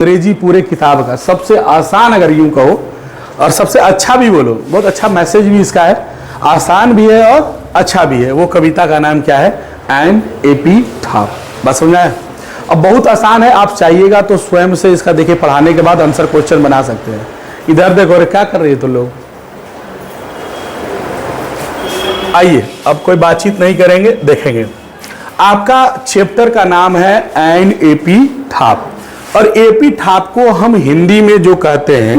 अंग्रेजी पूरे किताब का सबसे आसान अगर यूं कहो और सबसे अच्छा भी बोलो, बहुत अच्छा मैसेज भी इसका है, आसान भी है और अच्छा भी है। वो कविता का नाम क्या है? An epitaph. बस समझ आया? अब बहुत आसान है, आप चाहिएगा तो स्वयं से इसका देखिए पढ़ाने के बाद आंसर क्वेश्चन बना सकते हैं। इधर देखो, अरे क्या कर रही है तो लोग। आइए अब कोई बातचीत नहीं करेंगे, देखेंगे। आपका चैप्टर का नाम है एन एपिटाफ, और एपिटाफ को हम हिंदी में जो कहते हैं,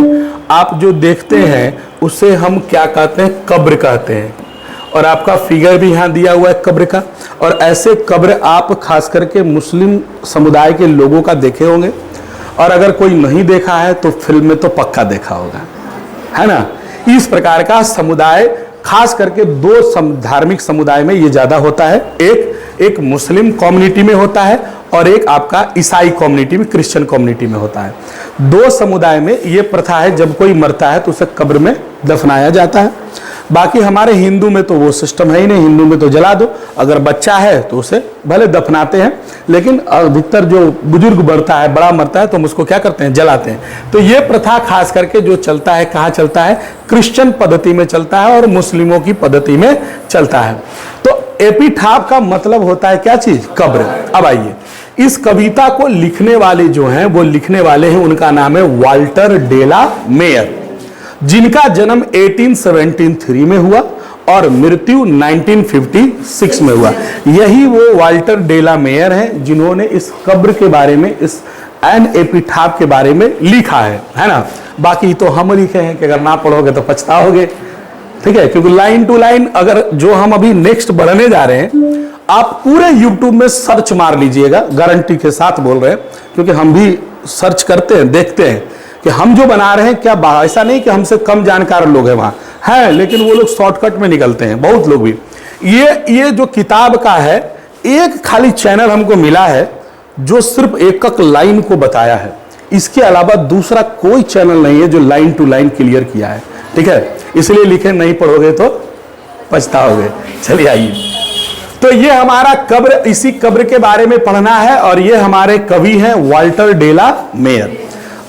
आप जो देखते हैं उसे हम क्या कहते हैं? कब्र कहते हैं। और आपका फिगर भी यहाँ दिया हुआ है कब्र का, और ऐसे कब्र आप खास करके मुस्लिम समुदाय के लोगों का देखे होंगे, और अगर कोई नहीं देखा है तो फिल्म में तो पक्का देखा होगा, है ना। इस प्रकार का समुदाय खास करके दो धार्मिक समुदाय में ये ज्यादा होता है। एक मुस्लिम कम्युनिटी में होता है और एक आपका ईसाई कम्युनिटी में, क्रिश्चियन कम्युनिटी में होता है। दो समुदाय में ये प्रथा है, जब कोई मरता है तो उसे कब्र में दफनाया जाता है। बाकी हमारे हिंदू में तो वो सिस्टम है ही नहीं, हिंदू में तो जला दो, अगर बच्चा है तो उसे भले दफनाते हैं, लेकिन अधिकतर जो बुजुर्ग बढ़ता है, बड़ा मरता है तो हम उसको क्या करते हैं? जलाते हैं। तो ये प्रथा खास करके जो चलता है, कहाँ चलता है? क्रिश्चियन पद्धति में चलता है और मुस्लिमों की पद्धति में चलता है। तो एपिटाफ का मतलब होता है क्या चीज? कब्र। अब आइए, इस कविता को लिखने वाले जो हैं, वो लिखने वाले हैं, उनका नाम है वाल्टर डे ला मेयर, जिनका जन्म 1873 में हुआ और मृत्यु 1956 में हुआ। यही वो वाल्टर डे ला मेयर हैं जिन्होंने इस कब्र के बारे में, इस एन एपिटाफ के बारे में लिखा है ना। बाकी तो हम लिखे हैं कि अगर ना पढ़ोगे तो पछताओगे, ठीक है, क्योंकि लाइन टू लाइन अगर जो हम अभी नेक्स्ट बढ़ने जा रहे हैं, आप पूरे YouTube में सर्च मार लीजिएगा, गारंटी के साथ बोल रहे हैं, क्योंकि हम भी सर्च करते हैं, देखते हैं कि हम जो बना रहे हैं क्या, ऐसा नहीं कि हमसे कम जानकार लोग हैं वहां है, लेकिन वो लोग शॉर्टकट में निकलते हैं, बहुत लोग भी। ये जो किताब का है, एक खाली चैनल हमको मिला है जो सिर्फ एक एक लाइन को बताया है, इसके अलावा दूसरा कोई चैनल नहीं है जो लाइन टू लाइन क्लियर किया है, ठीक है। इसलिए लिखे नहीं पढ़ोगे तो पछताओगे। चलिए आइए, तो ये हमारा कब्र, इसी कब्र के बारे में पढ़ना है, और ये हमारे कवि हैं वाल्टर डे ला मेयर।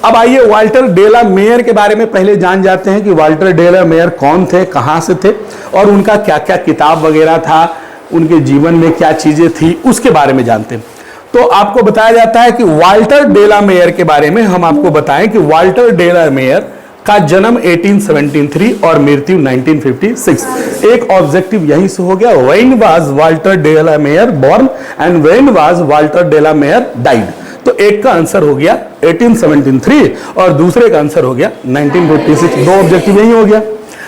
अब आइए वाल्टर डे ला मेयर के बारे में पहले जान जाते हैं कि वाल्टर डे ला मेयर कौन थे, कहां से थे, और उनका क्या क्या किताब वगैरह था, उनके जीवन में क्या चीजें थी, उसके बारे में जानते हैं। तो आपको बताया जाता है कि वाल्टर डे ला मेयर के बारे में हम आपको बताएं कि वाल्टर डे ला मेयर का जन्म 1873 और मृत्यु 1956। एक ऑब्जेक्टिव यहीं से हो गया, when was Walter de la Mare born and when was Walter de la Mare died. तो एक का आंसर हो गया 1873 और दूसरे का आंसर हो गया 1956। दो ऑब्जेक्टिव यही हो गया।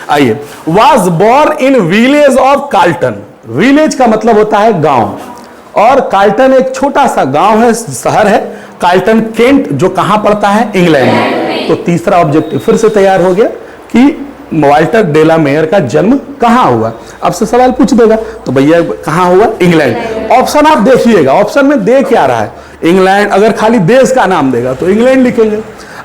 आइए, was born in village of Carlton. Village का मतलब होता है गांव, और कार्ल्टन एक छोटा सा गांव है, शहर है कार्ल्टन, केंट, जो कहां पड़ता है? इंग्लैंड में। तो तीसरा ऑब्जेक्टिव फिर से तैयार हो गया कि वाल्टर डे ला मेयर का जन्म कहां हुआ। आपसे सवाल पूछ देगा तो भैया कहां हुआ? इंग्लैंड। ऑप्शन आप देखिएगा, ऑप्शन में दे क्या रहा है? इंग्लैंड। अगर खाली देश का नाम देगा तो इंग्लैंड लिखेंगे,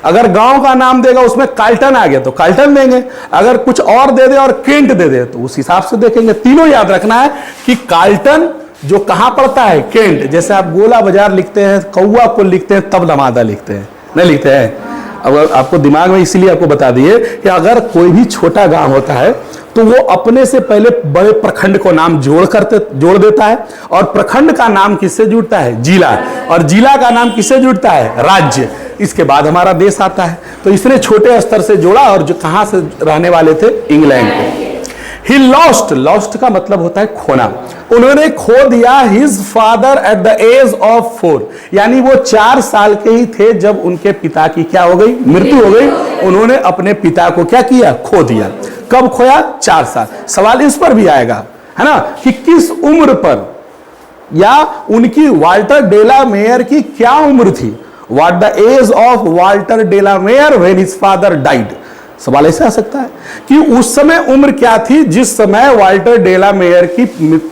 अगर गांव का नाम देगा उसमें कार्ल्टन आ गया तो कार्ल्टन देंगे, अगर कुछ और दे दे और केंट दे दे तो उस हिसाब से देखेंगे। तीनों याद रखना है कि कार्ल्टन जो कहां पड़ता है? केंट। जैसे आप गोला बाजार लिखते हैं, कौआ को लिखते हैं, तब नमादा लिखते हैं, नहीं लिखते हैं। अगर आपको दिमाग में इसलिए आपको बता दिए कि अगर कोई भी छोटा गांव होता है तो वो अपने से पहले बड़े प्रखंड को नाम जोड़ देता है, और प्रखंड का नाम किससे जुड़ता है? जिला, और जिला का नाम किससे जुड़ता है? राज्य। इसके बाद हमारा देश आता है। तो इसने छोटे स्तर से जोड़ा, और जो कहां से रहने वाले थे? इंग्लैंड के। He lost का मतलब होता है खोना। उन्होंने खो दिया his father at the age of 4, यानी वो 4 साल के ही थे जब उनके पिता की क्या हो गई? मृत्यु हो गई। उन्होंने अपने पिता को क्या किया? खो दिया। कब खोया? 4 साल। सवाल इस पर भी आएगा, है ना, कि किस उम्र पर, या उनकी वाल्टर डे ला मेयर की क्या उम्र थी? What the age of Walter de la Mayer when his father died? सवाल ऐसे आ सकता है कि उस समय उम्र क्या थी जिस समय वाल्टर डे ला मेयर की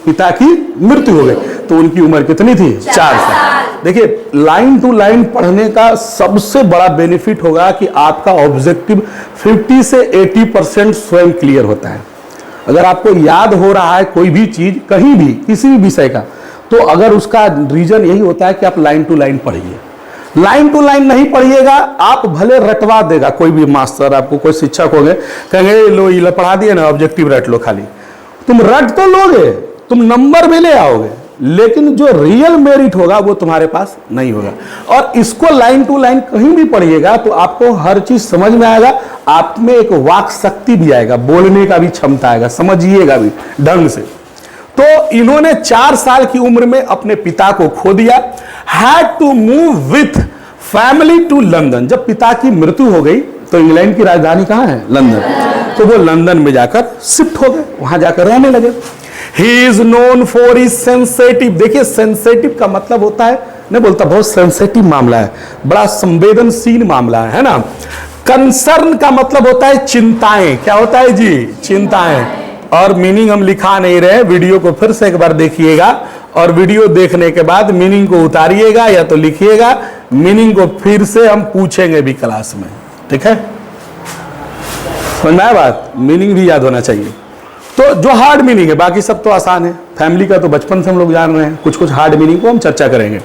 पिता की मृत्यु हो गई। तो उनकी उम्र कितनी थी? 4 साल। देखिए, लाइन टू लाइन पढ़ने का सबसे बड़ा बेनिफिट होगा कि आपका ऑब्जेक्टिव 50 से 80% स्वयं क्लियर होता है। अगर आपको याद हो रहा है कोई भी चीज, कहीं भी, किसी भी विषय का, तो अगर उसका रीजन यही होता है कि आप लाइन टू लाइन पढ़िए। लाइन टू लाइन नहीं पढ़िएगा, आप भले रटवा देगा कोई भी मास्टर, आपको कोई शिक्षक हो गए, कहेंगे लो ये पढ़ा दिए ना, ऑब्जेक्टिव रट लो, खाली तुम रट तो लोगे, तुम नंबर भी ले आओगे, लेकिन जो रियल मेरिट होगा वो तुम्हारे पास नहीं होगा। और इसको लाइन टू लाइन कहीं भी पढ़िएगा तो आपको हर चीज समझ में आएगा, आप में एक वाक शक्ति भी आएगा, बोलने का भी क्षमता आएगा, समझिएगा भी ढंग से। तो इन्होंने 4 साल की उम्र में अपने पिता को खो दिया। Had to move with family to London. जब पिता की मृत्यु हो गई तो इंग्लैंड की राजधानी कहां है? लंदन। तो वो लंदन में जाकर शिफ्ट हो गए, वहां जाकर रहने लगे। He is known for his sensitive. देखिए सेंसेटिव का मतलब होता है, नहीं बोलता बहुत सेंसेटिव मामला है, बड़ा संवेदनशील मामला है ना। कंसर्न का मतलब होता है चिंताएं। क्या होता है जी? चिंताएं। और मीनिंग हम लिखा नहीं रहे, वीडियो को फिर से एक बार देखिएगा और वीडियो देखने के बाद मीनिंग को उतारिएगा या तो लिखिएगा, मीनिंग को फिर से हम पूछेंगे भी क्लास में, ठीक है? समझ में आया बात? मीनिंग भी याद होना चाहिए। तो जो हार्ड मीनिंग है, बाकी सब तो आसान है, फैमिली का तो बचपन से हम लोग जान रहे हैं, कुछ कुछ हार्ड मीनिंग को हम चर्चा करेंगे।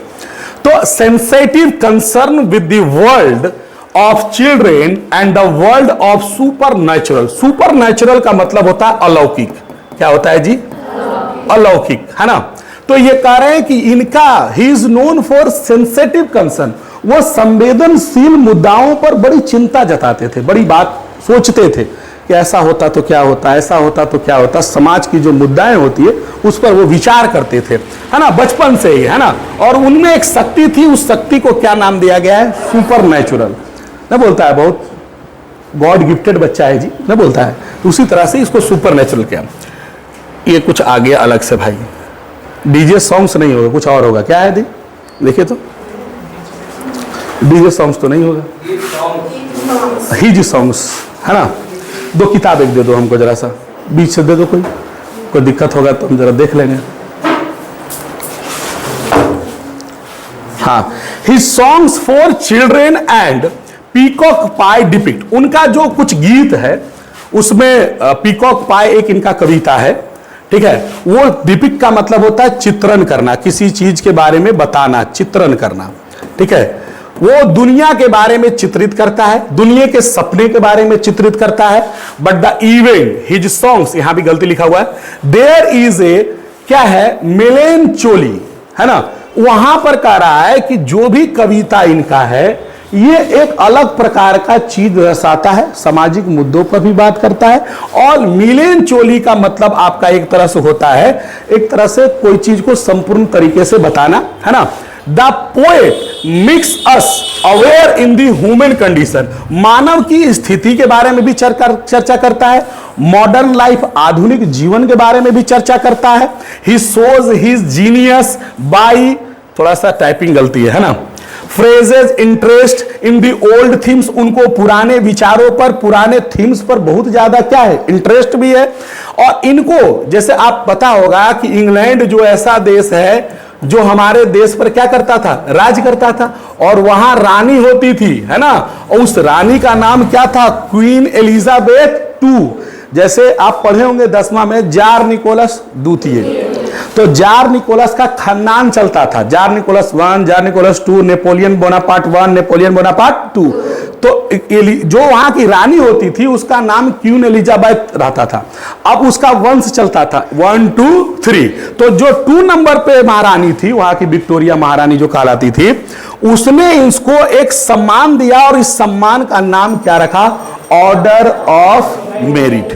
तो sensitive concern with the world of children and the world of super natural. Super natural का मतलब होता है अलौकिक। क्या होता है जी? अलौकिक, है ना। तो ये कह रहे हैं कि इनका he is known for sensitive concern. वो संवेदनशील मुद्दाओं पर बड़ी चिंता जताते थे, बड़ी बात सोचते थे कि ऐसा होता तो क्या होता, ऐसा होता तो क्या होता। समाज की जो मुद्दाएं होती है उस पर वो विचार करते थे, है ना, बचपन से ही, है ना। और उनमें एक शक्ति थी, उस शक्ति को क्या नाम दिया गया है? Super natural. न बोलता है बहुत गॉड गिफ्टेड बच्चा है जी, न बोलता है, उसी तरह से इसको सुपर नेचुरल क्या। ये कुछ आ गया अलग से भाई, डीजे सॉन्ग्स नहीं होगा, कुछ और होगा। क्या है दी? देखिए तो डीजे सॉन्ग्स तो नहीं होगा, हिज सॉन्ग्स, है ना। 2 किताब एक दे दो हमको, जरा सा बीच से दे दो, कोई दिक्कत होगा तो हम जरा देख लेंगे। हाँ, his songs for children and peacock pi depict. उनका जो कुछ गीत है उसमें पीकॉक पाई एक इनका कविता है, ठीक है। वो डिपिक्ट का मतलब होता है चित्रण करना, किसी चीज के बारे में बताना, चित्रण करना, ठीक है। वो दुनिया के बारे में चित्रित करता है, दुनिया के सपने के बारे में चित्रित करता है। But the event his songs, यहां भी गलती लिखा हुआ है, देयर इज ए क्या है? मेलेंचोली, है ना। वहां पर कह रहा है कि जो भी कविता इनका है ये एक अलग प्रकार का चीज दर्शाता है, सामाजिक मुद्दों पर भी बात करता है। और मिलेंचोली का मतलब आपका एक तरह से होता है, एक तरह से कोई चीज को संपूर्ण तरीके से बताना, है ना। The poet makes us aware in the human condition. मानव की स्थिति के बारे में भी चर्चा करता है, मॉडर्न लाइफ, आधुनिक जीवन के बारे में भी चर्चा करता है। ही शोज हिज जीनियस बाई, थोड़ा सा टाइपिंग गलती है ना, phrases interest in the old themes. उनको पुराने विचारों पर, पुराने थीम्स पर बहुत ज्यादा क्या है? इंटरेस्ट भी है। और इनको जैसे आप पता होगा कि इंग्लैंड जो ऐसा देश है जो हमारे देश पर क्या करता था? राज करता था। और वहां रानी होती थी, है ना। और उस रानी का नाम क्या था? Queen Elizabeth II। जैसे आप पढ़े होंगे 10वां में जार निकोलस द्वितीय। तो जार निकोलस का खानदान चलता था, tsar Nicholas 1, tsar Nicholas 2, Napoleon Bonaparte 1, Napoleon Bonaparte 2। तो जो वहां की रानी होती थी उसका नाम क्वीन एलिजाबेथ रहता था। अब उसका वंश चलता था 1, 2, 3। तो जो 2 नंबर पे महारानी थी, वहां की विक्टोरिया महारानी जो कहलाती थी, उसने इसको एक सम्मान दिया और इस सम्मान का नाम क्या रखा? Order of merit.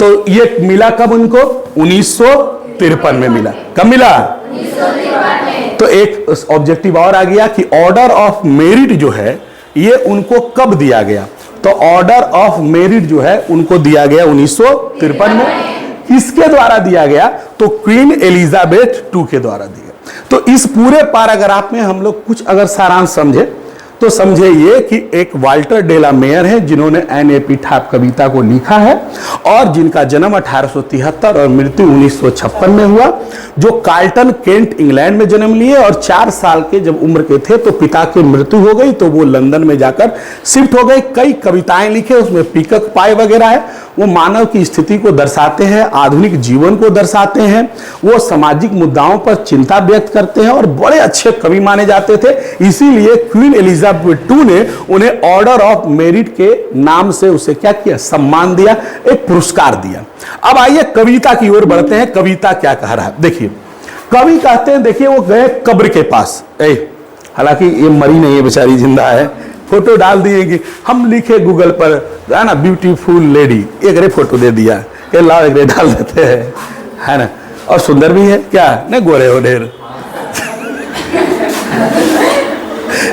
तो ये मिला कब उनको? 1953 में मिला। कब मिला? 1953 में। तो एक ऑब्जेक्टिव और आ गया कि ऑर्डर ऑफ मेरिट जो है ये उनको कब दिया गया? तो ऑर्डर ऑफ मेरिट जो है उनको दिया गया 1953 में। किसके द्वारा दिया गया? तो क्वीन एलिजाबेथ II के द्वारा दिया। तो इस पूरे पैराग्राफ में हम लोग कुछ अगर सारांश समझे तो समझे ये कि एक वाल्टर डेला मेयर है जिन्होंने एन.ए.पी. ठाप कविता को लिखा है और जिनका जन्म 1873 और मृत्यु 1956 में हुआ, जो कार्ल्टन केंट इंग्लैंड में जन्म लिए और 4 साल के जब उम्र के थे तो पिता की मृत्यु हो गई, तो वो लंदन में जाकर शिफ्ट हो गए। कई कविताएं लिखे, उसमें पीकॉक पाई वगैरह है। वो मानव की स्थिति को दर्शाते हैं, आधुनिक जीवन को दर्शाते हैं, वो सामाजिक मुद्दाओं पर चिंता व्यक्त करते हैं और बड़े अच्छे कवि माने जाते थे। इसीलिए क्वीन एलिजाबेथ II ने उन्हें ऑर्डर ऑफ मेरिट के नाम से उसे क्या किया, सम्मान दिया, एक पुरस्कार दिया। अब आइए कविता की ओर बढ़ते हैं। कविता क्या कह रहा है, देखिए। कवि कहते हैं, देखिए वो गए कब्र के पास, हालांकि ये मरी नहीं है, बेचारी जिंदा है, फोटो डाल दिए कि हम लिखे गूगल पर है ना, ब्यूटीफुल लेडी, एक रे फोटो दे दिया कि लाओ एक रे डाल देते हैं, है ना, और सुंदर भी है क्या, नहीं गोरे हो ढेर।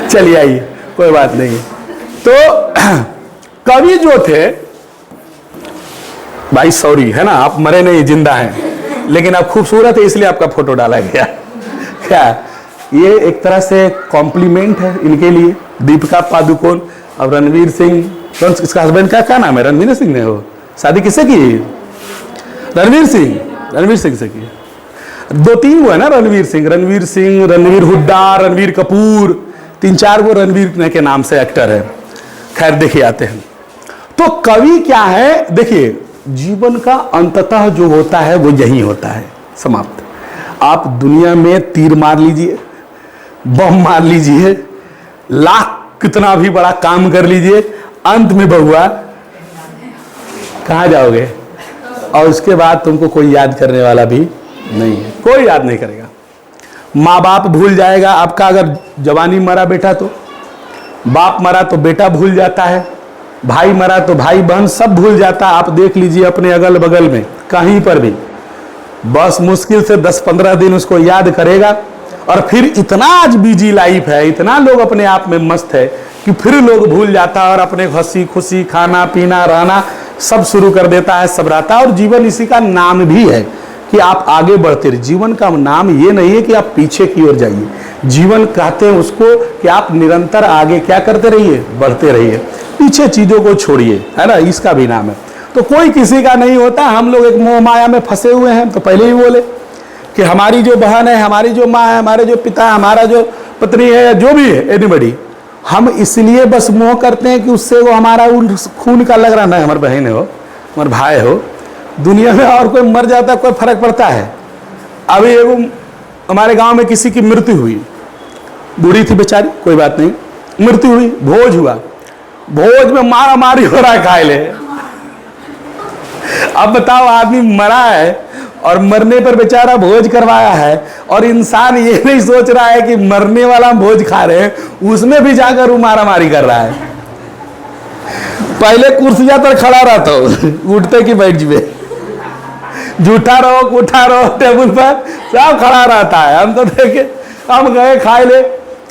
चलिए आइए, कोई बात नहीं। तो कवि जो थे भाई, सॉरी है ना, आप मरे नहीं, जिंदा हैं, लेकिन आप खूबसूरत है इसलिए आपका फोटो डाला गया। क्या ये एक तरह से कॉम्प्लीमेंट है इनके लिए। दीपिका पादुकोण और रणवीर सिंह, इसका हस्बैंड का क्या नाम है, रणवीर सिंह ने हो शादी किससे की, रणवीर सिंह से की। 2-3 वो है ना, रणवीर सिंह, रणवीर हुड्डा, रणवीर कपूर, 3-4 वो रणवीर के नाम से एक्टर है। खैर देखिए आते हैं, तो कवि क्या है, देखिए जीवन का अंततः जो होता है वो यही होता है, समाप्त। आप दुनिया में तीर मार लीजिए, बम मार लीजिए, लाख कितना भी बड़ा काम कर लीजिए, अंत में बहुआ कहाँ जाओगे, और उसके बाद तुमको कोई याद करने वाला भी नहीं है, कोई याद नहीं करेगा। माँ बाप भूल जाएगा आपका, अगर जवानी मरा बेटा तो बाप मरा तो बेटा भूल जाता है, भाई मरा तो भाई बहन सब भूल जाता। आप देख लीजिए अपने अगल बगल में कहीं पर भी, बस मुश्किल से 10-15 दिन उसको याद करेगा, और फिर इतना आज बिजी लाइफ है, इतना लोग अपने आप में मस्त है कि फिर लोग भूल जाता है और अपने हंसी खुशी खाना पीना रहना सब शुरू कर देता है, सब रहता है। और जीवन इसी का नाम भी है कि आप आगे बढ़ते रहिए। जीवन का नाम ये नहीं है कि आप पीछे की ओर जाइए, जीवन कहते हैं उसको कि आप निरंतर आगे क्या करते रहिए, बढ़ते रहिए, पीछे चीजों को छोड़िए, है ना, इसका भी नाम है। तो कोई किसी का नहीं होता, हम लोग एक मोह माया में फंसे हुए हैं। तो पहले ही बोले कि हमारी जो बहन है, हमारी जो माँ है, हमारे जो पिता है, हमारा जो पत्नी है, या जो भी है एनीबॉडी, हम इसलिए बस मोह करते हैं कि उससे वो हमारा खून का लग रहा, ना हमारे बहन हो, हमारे भाई हो, दुनिया में और कोई मर जाता है कोई फर्क पड़ता है। अभी एगो हमारे गांव में किसी की मृत्यु हुई, बूढ़ी थी बेचारी, कोई बात नहीं, मृत्यु हुई, भोज हुआ, भोज में मारा मारी हो रहा है, खाए ले। अब बताओ, आदमी मरा है और मरने पर बेचारा भोज करवाया है, और इंसान ये नहीं सोच रहा है कि मरने वाला भोज खा रहे हैं, उसमें भी जाकर वो मारा मारी कर रहा है। पहले कुर्सिया पर खड़ा रहता हो, उठते कि बैठ जाए, जूठा रहो उठा रहो, टेबल पर सब खड़ा रहता है। हम तो देखे, हम गए खाए ले,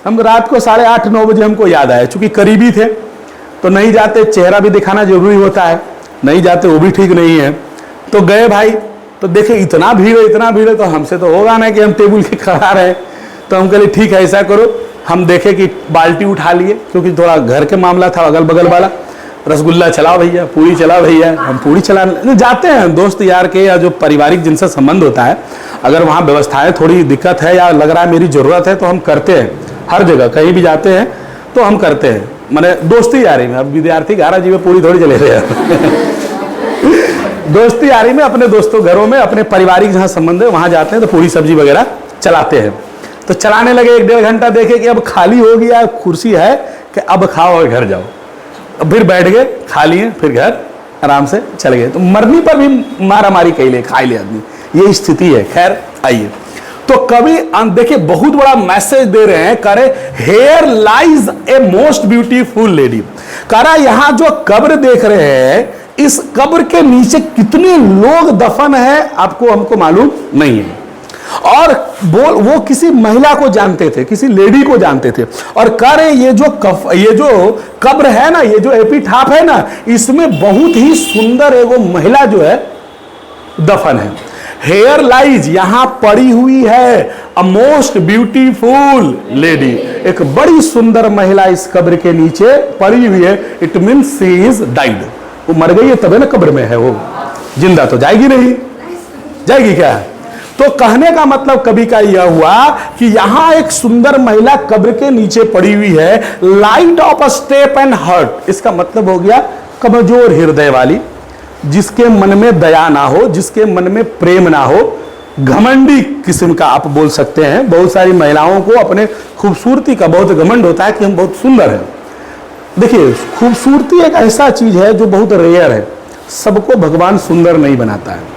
हम रात को 8:30-9 बजे हमको याद आया, चूंकि करीबी थे तो नहीं जाते, चेहरा भी दिखाना जरूरी होता है, नहीं जाते वो भी ठीक नहीं है। तो गए भाई, तो देखे इतना भीड़ है, तो हमसे तो होगा ना कि हम टेबल के खड़ा रहे। तो हम कहे ठीक है ऐसा करो, हम देखे कि बाल्टी उठा लिए, क्योंकि थोड़ा घर के मामला था अगल बगल वाला, रसगुल्ला चलाओ भैया, पूरी चलाओ भैया, हम पूरी चलाने जाते हैं। दोस्त यार के या जो पारिवारिक जिनसे संबंध होता है, अगर वहाँ व्यवस्थाएं थोड़ी दिक्कत है या लग रहा है मेरी जरूरत है तो हम करते हैं। हर जगह कहीं भी जाते हैं तो हम करते हैं, मैंने दोस्ती यारी में। अब विद्यार्थी 11 जी में पूरी थोड़ी चले रहे हैं। दोस्ती यारी में अपने दोस्तों घरों में, अपने पारिवारिक जहाँ संबंध है वहाँ जाते हैं तो पूरी सब्जी वगैरह चलाते हैं। तो चलाने लगे, 1-1.5 घंटा देखे कि अब खाली हो गया, कुर्सी है कि अब खाओ और घर जाओ। अब फिर बैठ गए, खा लिए, फिर घर आराम से चले गए। तो मरने पर भी मारा मारी कैले खा ले आदमी, ये स्थिति है। खैर आइए, तो कवि देखिए बहुत बड़ा मैसेज दे रहे हैं, करे here lies a most beautiful lady. करा यहाँ जो कब्र देख रहे हैं, इस कब्र के नीचे कितने लोग दफन है आपको हमको मालूम नहीं है। और वो किसी महिला को जानते थे, किसी लेडी को जानते थे, और कह रहे ये जो कब्र है ना, ये जो एपिटाफ है ना, इसमें बहुत ही सुंदर एगो महिला जो है दफन है। हेयर लाइज, यहां पड़ी हुई है अ मोस्ट ब्यूटीफुल लेडी, एक बड़ी सुंदर महिला इस कब्र के नीचे पड़ी हुई है। It means she is died, वो मर गई है तभी ना कब्र में है, वो जिंदा तो जाएगी नहीं, जाएगी क्या? तो कहने का मतलब कवि का यह हुआ कि यहां एक सुंदर महिला कब्र के नीचे पड़ी हुई है, light of a step and heart, इसका मतलब हो गया कमजोर हृदय वाली, जिसके मन में दया ना हो, जिसके मन में प्रेम ना हो, घमंडी किस्म का आप बोल सकते हैं। बहुत सारी महिलाओं को अपने खूबसूरती का बहुत घमंड होता है कि हम बहुत सुंदर हैं। देखिए, खूबसूरती एक ऐसा चीज है जो बहुत रेयर है, सबको भगवान सुंदर नहीं बनाता है,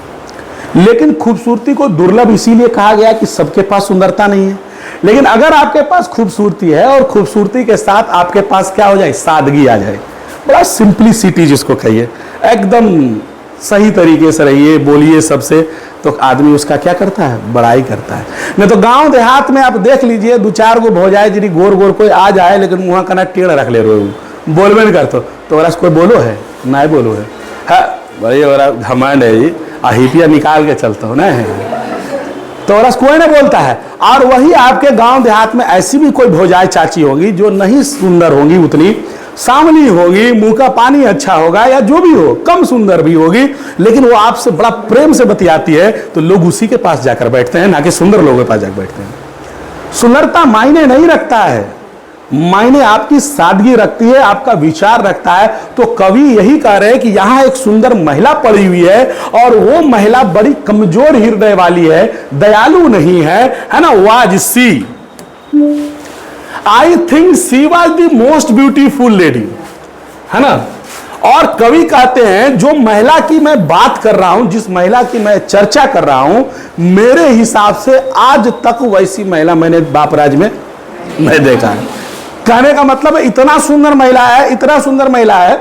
लेकिन खूबसूरती को दुर्लभ इसीलिए कहा गया कि सबके पास सुंदरता नहीं है। लेकिन अगर आपके पास खूबसूरती है और खूबसूरती के साथ आपके पास क्या हो जाए, सादगी आ जाए, बड़ा सिंप्लिसिटी जिसको कहिए, एकदम सही तरीके से रहिए, बोलिए सबसे, तो आदमी उसका क्या करता है, बड़ाई करता है। नहीं तो गांव देहात में आप देख लीजिए, दो चार गो भौजाए जिनी गोर गोर कोई आ जाए, लेकिन मुँह कना टेढ़ रख ले रहे, बोलबे नहीं करते, तो वरस कोई बोलो है ना, बोलो है, हाँ भाई वरा घमंड है जी, अहिपिया निकाल के चलता हो ना है, तो वरस कोई नहीं बोलता है। और वही आपके गांव देहात में ऐसी भी कोई भौजाई चाची होगी जो नहीं सुंदर होंगी, उतनी सामनी होगी, मुंह का पानी अच्छा होगा, या जो भी हो, कम सुंदर भी होगी, लेकिन वो आपसे बड़ा प्रेम से बतियाती है, तो लोग उसी के पास जाकर बैठते हैं, ना कि सुंदर लोगों के पास जाकर बैठते हैं। सुंदरता मायने नहीं रखता है, मायने आपकी सादगी रखती है, आपका विचार रखता है। तो कवि यही कह रहे हैं कि यहां एक सुंदर महिला पड़ी हुई है, और वो महिला बड़ी कमजोर हृदय वाली है, दयालु नहीं है ना। Was she, I think she was the most beautiful lady, है ना। और कवि कहते हैं जो महिला की मैं बात कर रहा हूं, जिस महिला की मैं चर्चा कर रहा हूं, मेरे हिसाब से आज तक वैसी महिला मैंने बापराज में नहीं देखा है। कहने का मतलब है इतना सुंदर महिला है, इतना सुंदर महिला है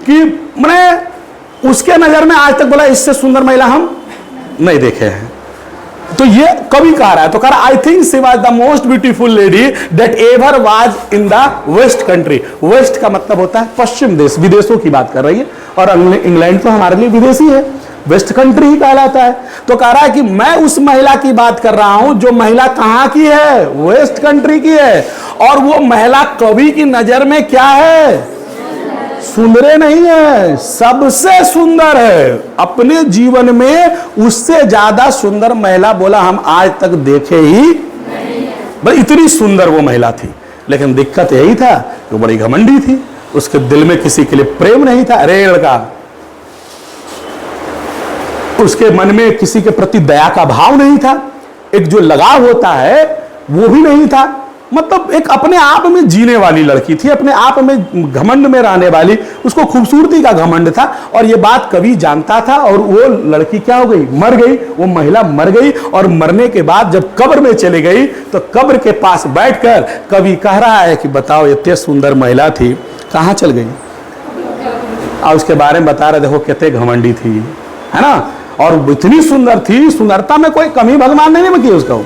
कि मैंने उसके नजर में आज तक बोला इससे सुंदर महिला हम नहीं देखे हैं। तो ये कवि कह रहा है, तो कह रहा I think she was the most beautiful lady that ever was in the west country. West का मतलब होता है पश्चिम देश, विदेशों की बात कर रही है, और इंग्लैंड तो हमारे लिए विदेशी है, वेस्ट कंट्री ही कहलाता है। तो कह रहा है कि मैं उस महिला की बात कर रहा हूं जो महिला कहां की है, वेस्ट कंट्री की है, और वो महिला कवि की नजर में क्या है, सुंदर नहीं है, सबसे सुंदर है। अपने जीवन में उससे ज्यादा सुंदर महिला बोला हम आज तक देखे ही नहीं। इतनी सुंदर वो महिला थी, लेकिन दिक्कत यही था कि बड़ी घमंडी थी, उसके दिल में किसी के लिए प्रेम नहीं था। अरे लड़का, उसके मन में किसी के प्रति दया का भाव नहीं था, एक जो लगाव होता है वो भी नहीं था। मतलब एक अपने आप में जीने वाली लड़की थी, अपने आप में घमंड में रहने वाली, उसको खूबसूरती का घमंड था, और ये बात कवि जानता था। और वो लड़की क्या हो गई, मर गई, वो महिला मर गई। और मरने के बाद जब कब्र में चली गई, तो कब्र के पास बैठकर कवि कह रहा है कि बताओ इतनी सुंदर महिला थी कहाँ चल गई। और उसके बारे में बता रहे, देखो कितने घमंडी थी, है ना, और इतनी सुंदर थी, सुंदरता में कोई कमी भगवान ने नहीं की उसको,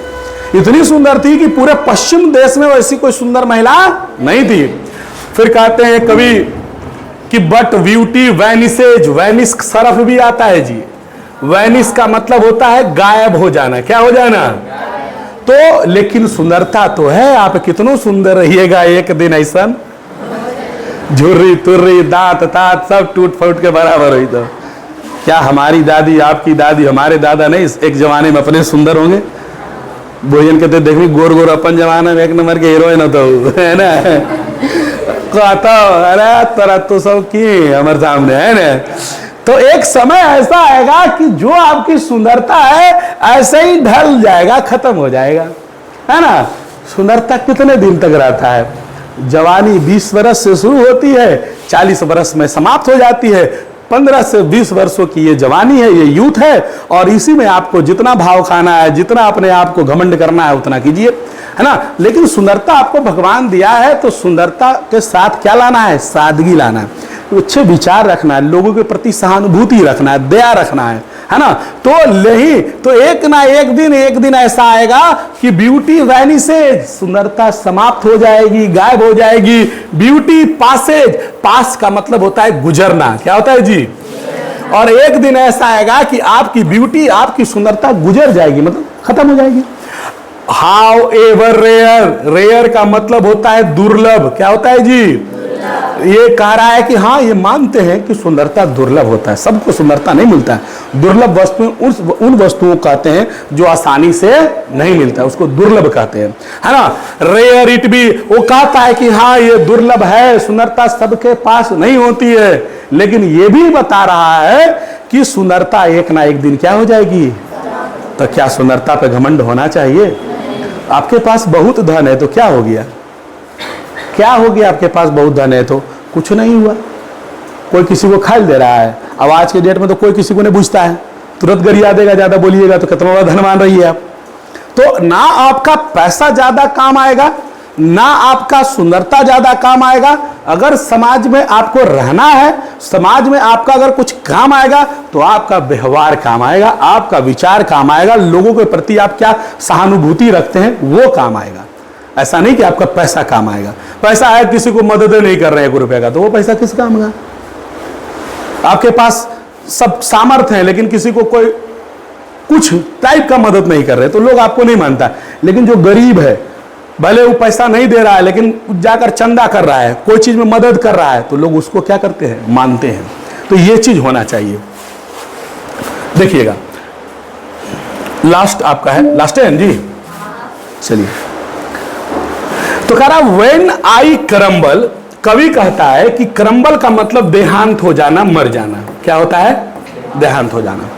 इतनी सुंदर थी कि पूरे पश्चिम देश में वैसी कोई सुंदर महिला नहीं थी। फिर कहते हैं कवि कि बट ब्यूटी वैनिसेज, वैनिस सरफ भी आता है जी, वैनिस का मतलब होता है गायब हो जाना, क्या हो जाना। तो लेकिन सुंदरता तो है, आप कितनों सुंदर रहिएगा, एक दिन ऐसा झुर्री तुर्री दांत तात सब टूट फूट के बराबर हुई। तो क्या हमारी दादी, आपकी दादी, हमारे दादा नहीं एक जमाने में अपने सुंदर होंगे? भोजन कहते देखी गोर गोर अपन जमाना में एक नंबर के हीरोइन होता है ना, कहता अरे तोरा तो सब की हमारे सामने है ना। तो एक समय ऐसा आएगा कि जो आपकी सुंदरता है ऐसे ही ढल जाएगा, खत्म हो जाएगा, है ना। सुंदरता कितने दिन तक रहता है? जवानी 20 वर्ष से शुरू होती है, 40 वर्ष में समाप्त हो जाती है। 15 से 20 वर्षों की ये जवानी है, ये यूथ है, और इसी में आपको जितना भाव खाना है, जितना अपने आप को घमंड करना है उतना कीजिए, है ना। लेकिन सुंदरता आपको भगवान दिया है, तो सुंदरता के साथ क्या लाना है, सादगी लाना है, अच्छे विचार रखना है, लोगों के प्रति सहानुभूति रखना है, दया रखना है ना। तो नहीं तो एक ना एक दिन ऐसा आएगा कि ब्यूटी वैनिसेज, सुंदरता समाप्त हो जाएगी, गायब हो जाएगी। ब्यूटी पासेज, पास का मतलब होता है गुजरना, क्या होता है जी, और एक दिन ऐसा आएगा कि आपकी ब्यूटी, आपकी सुंदरता गुजर जाएगी, मतलब खत्म हो जाएगी। हाउ एवर रेयर, रेयर का मतलब होता है दुर्लभ। क्या होता है जी? ये कह रहा है कि हाँ, ये मानते हैं कि सुंदरता दुर्लभ होता है, सबको सुंदरता नहीं मिलता है। दुर्लभ वस्तुएं उन वस्तुओं कहते हैं जो आसानी से नहीं मिलता है, उसको दुर्लभ कहते हैं, है ना। रेयर इट बी, वो कहता है कि हाँ ये दुर्लभ है, सुंदरता सबके पास नहीं होती है, लेकिन ये भी बता रहा है कि सुंदरता एक ना एक दिन क्या हो जाएगी। तो क्या सुंदरता पे घमंड होना चाहिए? आपके पास बहुत धन है तो क्या हो गया? क्या हो गया? आपके पास बहुत धन है तो कुछ नहीं हुआ। कोई किसी को खाल दे रहा है, अब आज के डेट में तो कोई किसी को नहीं पूछता है, तुरंत गरिया देगा, ज्यादा बोलिएगा तो कितना बड़ा धनवान रही है आप। तो ना आपका पैसा ज्यादा काम आएगा, ना आपका सुंदरता ज्यादा काम आएगा। अगर समाज में आपको रहना है, समाज में आपका अगर कुछ काम आएगा तो आपका व्यवहार काम आएगा, आपका विचार काम आएगा, लोगों के प्रति आप क्या सहानुभूति रखते हैं वो काम आएगा। ऐसा नहीं कि आपका पैसा काम आएगा। पैसा है, किसी को मदद नहीं कर रहे हैं 1 रुपए का, तो वो पैसा किस काम का? आपके पास सब सामर्थ्य है लेकिन किसी को कोई कुछ टाइप का मदद नहीं कर रहे तो लोग आपको नहीं मानता। लेकिन जो गरीब है, भले वो पैसा नहीं दे रहा है लेकिन जाकर चंदा कर रहा है, कोई चीज में मदद कर रहा है, तो लोग उसको क्या करते हैं? मानते हैं। तो ये चीज होना चाहिए। देखिएगा, लास्ट आपका है, लास्ट है जी, चलिए। तो कह रहा व्हेन आई क्रम्बल, कवि कहता है कि क्रम्बल का मतलब देहांत हो जाना, मर जाना। क्या होता है? देहांत हो जाना।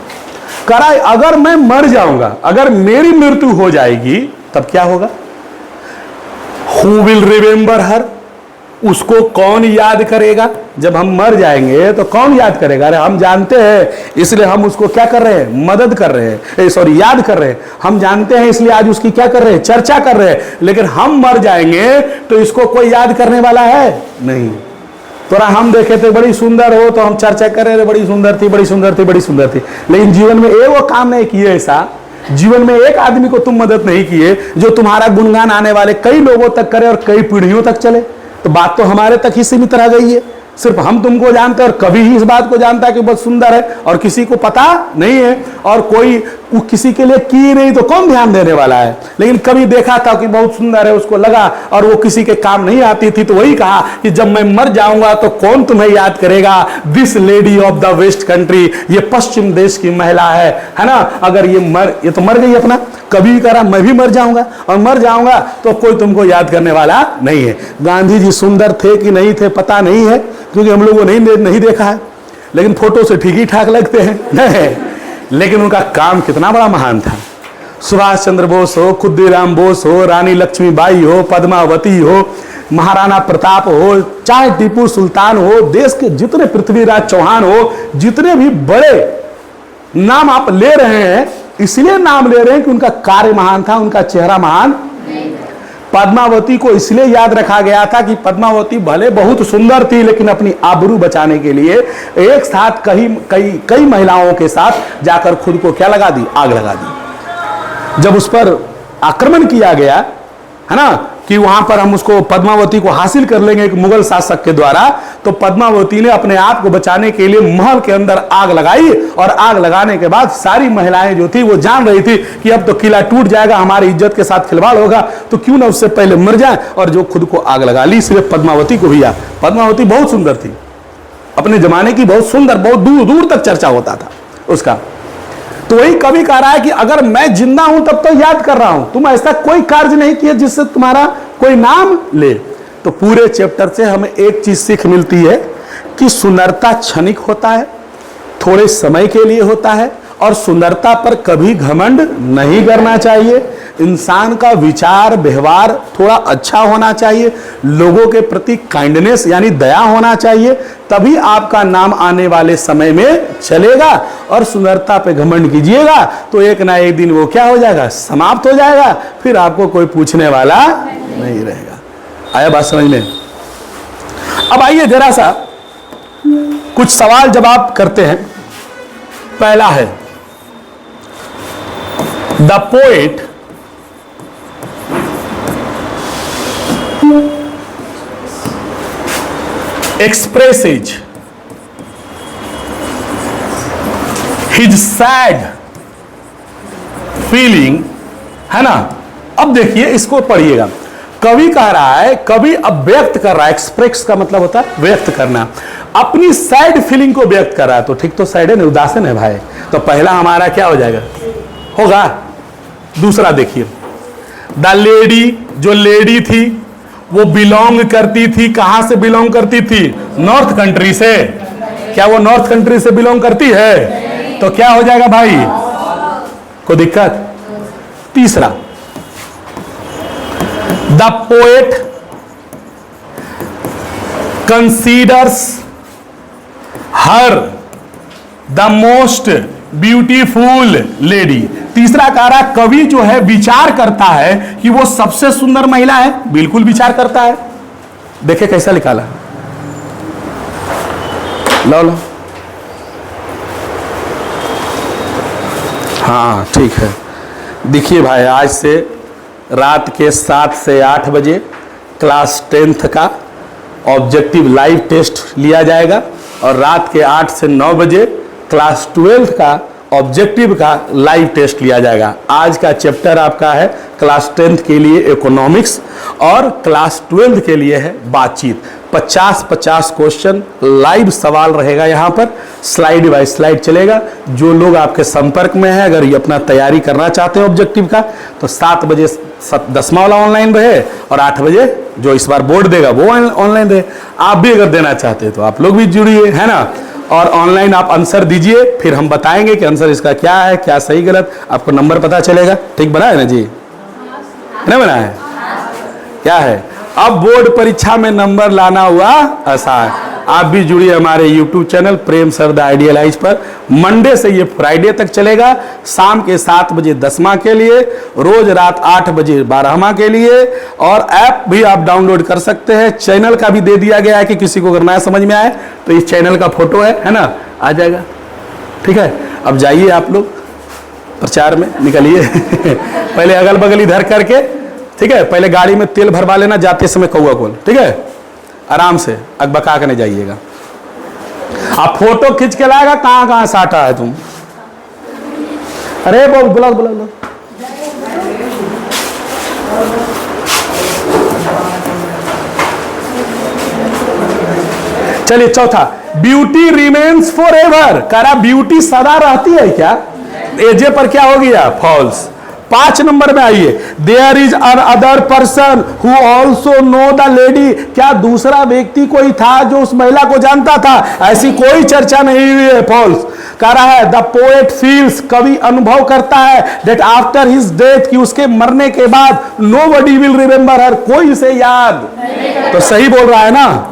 कह रहा है अगर मैं मर जाऊंगा, अगर मेरी मृत्यु हो जाएगी तब क्या होगा? हु विल रिमेंबर हर, उसको कौन याद करेगा? जब हम मर जाएंगे तो कौन याद करेगा? अरे हम जानते हैं इसलिए हम उसको क्या कर रहे हैं? मदद कर रहे हैं, सॉरी याद कर रहे हैं। हम जानते हैं इसलिए आज उसकी क्या कर रहे हैं? चर्चा कर रहे हैं। लेकिन हम मर जाएंगे तो इसको कोई याद करने वाला है नहीं। थोड़ा हम देखे थे बड़ी सुंदर हो तो हम चर्चा कर रहे थे, बड़ी सुंदर थी, बड़ी सुंदर थी, बड़ी सुंदर थी, लेकिन जीवन में एक वो काम नहीं किए, ऐसा जीवन में एक आदमी को तुम मदद नहीं किए जो तुम्हारा गुणगान आने वाले कई लोगों तक करे और कई पीढ़ियों तक चले। तो बात तो हमारे तक ही सीमित रह गई है। सिर्फ हम तुमको जानते हैं और कभी ही इस बात को जानता है कि बहुत सुंदर है और किसी को पता नहीं है, और कोई किसी के लिए की नहीं तो कौन ध्यान देने वाला है। लेकिन कभी देखा था कि बहुत सुंदर है, उसको लगा और वो किसी के काम नहीं आती थी, तो वही कहा कि जब मैं मर जाऊंगा तो कौन तुम्हें याद करेगा? This lady of the west country, ये पश्चिम देश की महिला है ना। अगर ये तो मर गई अपना, कभी करा मैं भी मर जाऊंगा और मर जाऊंगा तो कोई तुमको याद करने वाला नहीं है। गांधी जी सुंदर थे कि नहीं थे पता नहीं है, क्योंकि हम लोगों ने नहीं देखा है, लेकिन फोटो से ठीक ही ठाक लगते हैं नहीं। लेकिन उनका काम कितना बड़ा महान था। सुभाष चंद्र बोस हो, खुद्दीराम बोस हो, रानी लक्ष्मीबाई हो, पद्मावती हो, महाराणा प्रताप हो, चाहे टीपू सुल्तान हो, देश के जितने पृथ्वीराज चौहान हो, जितने भी बड़े नाम आप ले रहे हैं, इसलिए नाम ले रहे हैं कि उनका कार्य महान था, उनका चेहरा महान। पद्मावती को इसलिए याद रखा गया था कि पद्मावती भले बहुत सुंदर थी लेकिन अपनी आबरू बचाने के लिए एक साथ कई महिलाओं के साथ जाकर खुद को क्या लगा दी? आग लगा दी। जब उस पर आक्रमण किया गया है ना कि वहां पर हम उसको पद्मावती को हासिल कर लेंगे एक मुगल शासक के द्वारा, तो पद्मावती ने अपने आप को बचाने के लिए महल के अंदर आग लगाई, और आग लगाने के बाद सारी महिलाएं जो थी वो जान रही थी कि अब तो किला टूट जाएगा, हमारी इज्जत के साथ खिलवाड़ होगा, तो क्यों ना उससे पहले मर जाए, और जो खुद को आग लगा ली। सिर्फ पद्मावती को भी, पद्मावती बहुत सुंदर थी, अपने जमाने की बहुत सुंदर, बहुत दूर दूर तक चर्चा होता था उसका। तो वही कवि कह रहा है कि अगर मैं जिंदा हूं तब तो याद कर रहा हूं, तुम ऐसा कोई कार्य नहीं किया जिससे तुम्हारा कोई नाम ले। तो पूरे चैप्टर से हमें एक चीज सीख मिलती है कि सुंदरता क्षणिक होता है, थोड़े समय के लिए होता है, और सुंदरता पर कभी घमंड नहीं करना चाहिए। इंसान का विचार व्यवहार थोड़ा अच्छा होना चाहिए, लोगों के प्रति काइंडनेस यानी दया होना चाहिए, तभी आपका नाम आने वाले समय में चलेगा। और सुंदरता पे घमंड कीजिएगा तो एक ना एक दिन वो क्या हो जाएगा? समाप्त हो जाएगा, फिर आपको कोई पूछने वाला नहीं रहेगा। आया बात समझ में? अब आइए जरा सा कुछ सवाल जवाब करते हैं। पहला है, the poet expresses his sad feeling, है ना। अब देखिए इसको पढ़िएगा। कवि कह रहा है, कवि अब व्यक्त कर रहा है, एक्सप्रेस का मतलब होता है व्यक्त करना, अपनी सैड फीलिंग को व्यक्त कर रहा है। तो ठीक तो सैड है ना, उदासीन है भाई। तो पहला हमारा क्या हो जाएगा, होगा। दूसरा देखिए, द लेडी, जो लेडी थी वो बिलोंग करती थी, कहां से बिलोंग करती थी, नॉर्थ कंट्री से। क्या वो नॉर्थ कंट्री से बिलोंग करती है? तो क्या हो जाएगा भाई, कोई दिक्कत? तीसरा, the poet considers her the most beautiful lady. तीसरा कह रहा, कवि जो है विचार करता है कि वो सबसे सुंदर महिला है, बिल्कुल विचार करता है। देखिए कैसा निकाला, लो लो, हाँ ठीक है। देखिए भाई, आज से रात के 7 से 8 बजे क्लास 10th का ऑब्जेक्टिव लाइव टेस्ट लिया जाएगा और रात के 8 से 9 बजे क्लास 12th का ऑब्जेक्टिव का लाइव टेस्ट लिया जाएगा। आज का चैप्टर आपका है क्लास 10th के लिए इकोनॉमिक्स और क्लास 12th के लिए है बातचीत। 50-50 क्वेश्चन लाइव सवाल रहेगा, यहाँ पर स्लाइड बाय स्लाइड चलेगा। जो लोग आपके संपर्क में है, अगर ये अपना तैयारी करना चाहते हैं ऑब्जेक्टिव का, तो 7 बजे 10वां वाला ऑनलाइन रहे और 8 बजे जो इस बार बोर्ड देगा वो ऑनलाइन रहे। आप भी अगर देना चाहते हैं तो आप लोग भी जुड़िए, है ना। और ऑनलाइन आप आंसर दीजिए, फिर हम बताएंगे कि आंसर इसका क्या है, क्या सही गलत, आपको नंबर पता चलेगा। ठीक बना है ना जी, नहीं बना है? क्या है, अब बोर्ड परीक्षा में नंबर लाना हुआ आसान। आप भी जुड़िए हमारे YouTube channel Prem sir the idealize पर। मंडे से ये फ्राइडे तक चलेगा, शाम के 7 बजे 10वां के लिए, रोज रात 8 बजे 12वां के लिए। और ऐप भी आप डाउनलोड कर सकते हैं। चैनल का भी दे दिया गया है कि किसी को अगर नया समझ में आए तो इस चैनल का फोटो है ना, आ जाएगा। ठीक है, अब जाइए आप लोग प्रचार में निकलिए पहले अगल बगल इधर करके, ठीक है, पहले गाड़ी में तेल भरवा लेना जाते समय कौआ कोल, ठीक है, आराम से अकबका के नहीं जाइएगा। आप फोटो खींच के लाएगा, कहां कहां साटा है तुम। अरे बोल बुला बुला बुला। चलिए चौथा, ब्यूटी रिमेन्स फॉर एवर। कह रहा ब्यूटी सदा रहती है क्या? एजे पर क्या हो गया, फॉल्स। 5 नंबर में आइए, there is another person who also know the lady. क्या दूसरा व्यक्ति कोई था जो उस महिला को जानता था? ऐसी कोई चर्चा नहीं हुई है, फॉल्स। कह रहा है द पोएट फील्स, कवि अनुभव करता है, दैट आफ्टर हिज डेथ, कि उसके मरने के बाद नो बडी विल रिमेंबर हर, कोई इसे याद। तो सही बोल रहा है ना।